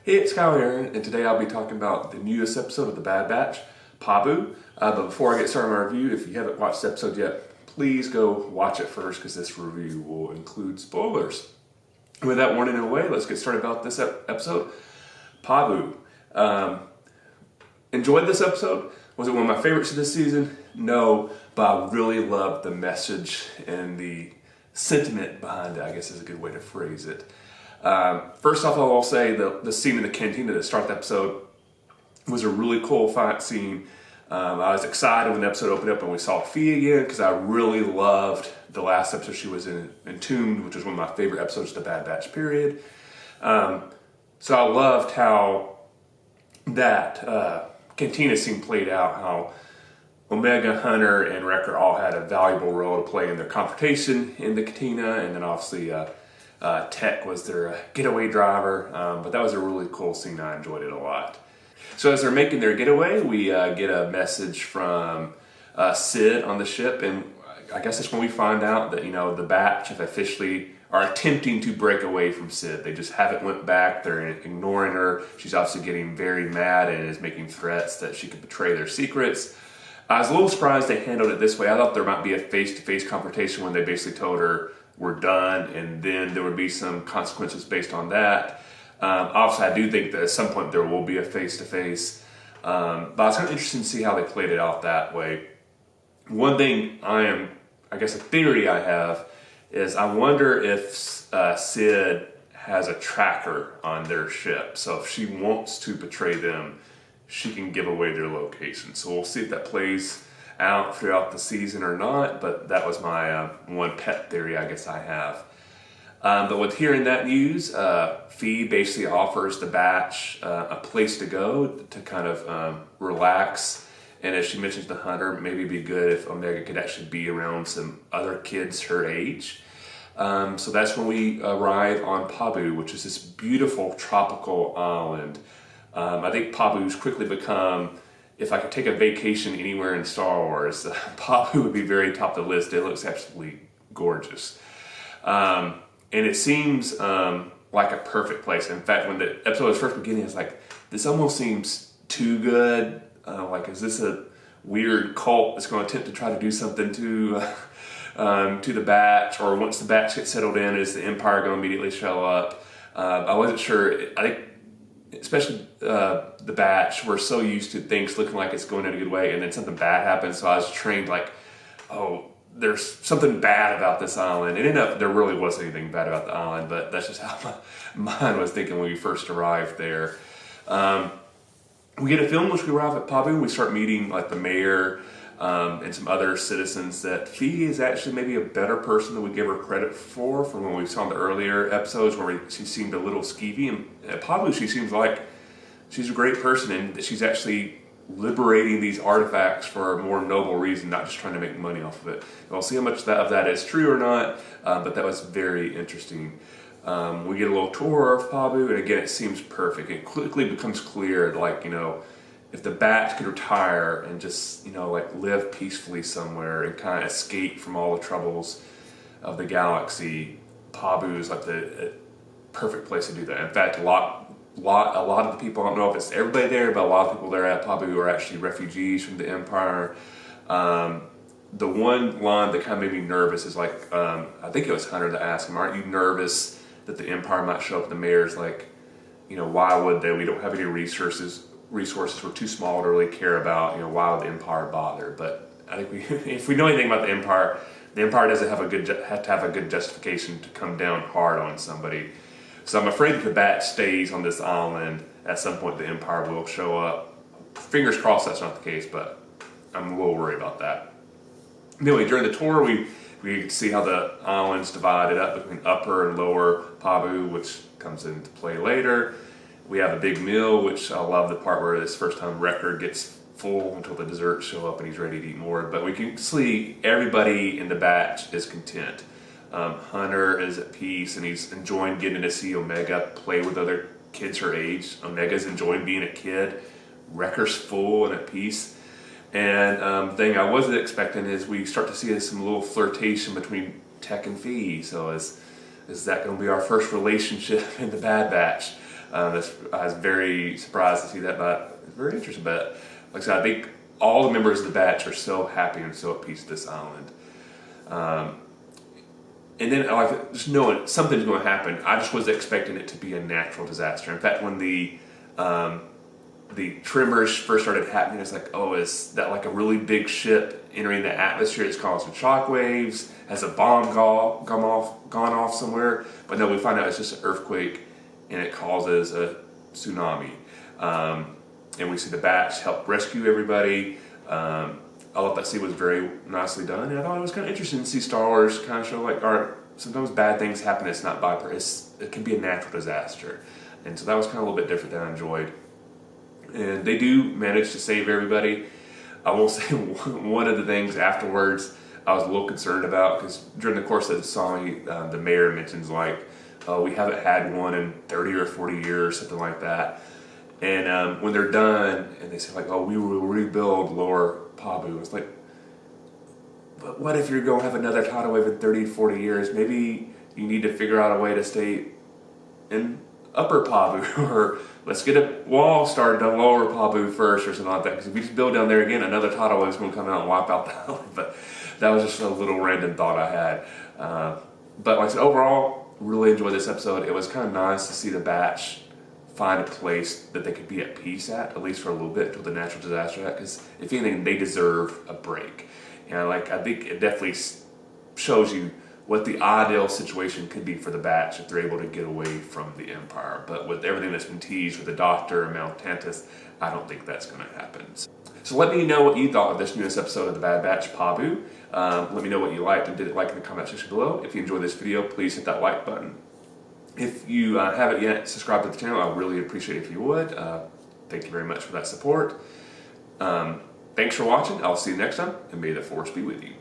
Hey, it's Kyle Aaron, and today I'll be talking about the newest episode of The Bad Batch, Pabu. But before I get started on my review, if you haven't watched the episode yet, please go watch it first because this review will include spoilers. And with that warning away, let's get started about this episode. Pabu. Enjoyed this episode. Was it one of my favorites of this season? No, but I really loved the message and the sentiment behind it, I guess is a good way to phrase it. First off, I will say the scene in the cantina that started the episode was a really cool fight scene. I was excited when the episode opened up and we saw Fee again because I really loved the last episode she was in Entombed, which was one of my favorite episodes of the Bad Batch period. So I loved how that cantina scene played out, how Omega, Hunter, and Wrecker all had a valuable role to play in their confrontation in the cantina, and then obviously Tech was their getaway driver, but that was a really cool scene. I enjoyed it a lot. So as they're making their getaway, we get a message from Sid on the ship, and I guess that's when we find out that, the Batch have officially are attempting to break away from Sid. They just haven't went back. They're ignoring her. She's obviously getting very mad and is making threats that she could betray their secrets. I was a little surprised they handled it this way. I thought there might be a face-to-face confrontation when they basically told her we're done, and then there would be some consequences based on that. Obviously, I do think that at some point there will be a face-to-face, but I was kind of interested to see how they played it out that way. One thing I guess a theory I have is I wonder if Sid has a tracker on their ship, so if she wants to betray them, she can give away their location. So we'll see if that plays out throughout the season or not, but that was my one pet theory I guess I have. But with hearing that news, Fee basically offers the Batch a place to go to kind of relax, and as she mentions to Hunter, maybe it'd be good if Omega could actually be around some other kids her age. So that's when we arrive on Pabu, which is this beautiful tropical island. I think Pabu's quickly become, if I could take a vacation anywhere in Star Wars, Pabu would be very top of the list. It looks absolutely gorgeous. And it seems like a perfect place. In fact, when the episode was first beginning, it's like, this almost seems too good. Like, is this a weird cult that's going to attempt to try to do something to the Batch? Or once the Batch gets settled in, is the Empire going to immediately show up? I wasn't sure. I think especially the Batch, we're so used to things looking like it's going in a good way, and then something bad happens. So I was trained like, oh, there's something bad about this island. It ended up there really wasn't anything bad about the island, but that's just how my mind was thinking when we first arrived there. We get a film which we arrive at Pabu. We start meeting like the mayor and some other citizens. That Fee is actually maybe a better person than we give her credit for from when we saw in the earlier episodes where she seemed a little skeevy. And at Pabu, she seems like she's a great person and she's actually liberating these artifacts for a more noble reason, not just trying to make money off of it. We'll see how much of that is true or not, but that was very interesting. We get a little tour of Pabu, and again, it seems perfect. It quickly becomes clear, like, if the Batch could retire and just, like live peacefully somewhere and kind of escape from all the troubles of the galaxy, Pabu is like the perfect place to do that. In fact, a lot of the people, I don't know if it's everybody there, but a lot of people there at Pabu are actually refugees from the Empire. The one line that kind of made me nervous is like, I think it was Hunter that asked him, aren't you nervous that the Empire might show up? The mayor's like, why would they? We don't have any resources. We're too small to really care about. Why would the Empire bother? But I think if we know anything about the Empire doesn't have to have a good justification to come down hard on somebody. So I'm afraid if the Batch stays on this island, at some point the Empire will show up. Fingers crossed that's not the case, but I'm a little worried about that. Anyway, during the tour, we see how the island's divided up between upper and lower Pabu, which comes into play later. We have a big meal, which I love the part where this first time Wrecker gets full until the desserts show up and he's ready to eat more. But we can see everybody in the Batch is content. Hunter is at peace and he's enjoying getting to see Omega play with other kids her age. Omega's enjoying being a kid. Wrecker's full and at peace. And the thing I wasn't expecting is we start to see some little flirtation between Tech and Fee. So is that going to be our first relationship in the Bad Batch? I was very surprised to see that, but it's very interesting. But like I said, I think all the members of the batch are so happy and so at peace with this island. And then, like, just knowing something's going to happen, I just was expecting it to be a natural disaster. In fact, when the tremors first started happening, it's like, oh, is that like a really big ship entering the atmosphere that's causing shock waves? Has a bomb gone off somewhere? But no, we find out it's just an earthquake, and it causes a tsunami. And we see the batch help rescue everybody. I thought that scene was very nicely done, and I thought it was kind of interesting to see Star Wars kind of show like, all right, sometimes bad things happen. It's not by it can be a natural disaster, and so that was kind of a little bit different that I enjoyed. And they do manage to save everybody. I will say one of the things afterwards I was a little concerned about, because during the course of the song, the mayor mentions like, oh, we haven't had one in 30 or 40 years, something like that. And when they're done, and they say like, oh, we will rebuild Lower Pabu. It's like, but what if you're going to have another tidal wave in 30, 40 years? Maybe you need to figure out a way to stay in Upper Pabu, or let's get a wall started on Lower Pabu first, or something like that. Because if we just build down there again, another tidal wave is going to come out and wipe out the island. But that was just a little random thought I had. But like I said, overall, really enjoyed this episode. It was kind of nice to see the batch find a place that they could be at peace at least for a little bit, until the natural disaster hit. Because if anything, they deserve a break. And like, I think it definitely shows you what the ideal situation could be for the batch if they're able to get away from the Empire. But with everything that's been teased with the Doctor and Mount Tantus, I don't think that's going to happen. So let me know what you thought of this newest episode of The Bad Batch, Pabu. Let me know what you liked and didn't like in the comment section below. If you enjoyed this video, please hit that like button. If you haven't yet subscribed to the channel, I really appreciate it if you would. Thank you very much for that support. Thanks for watching. I'll see you next time, and may the Force be with you.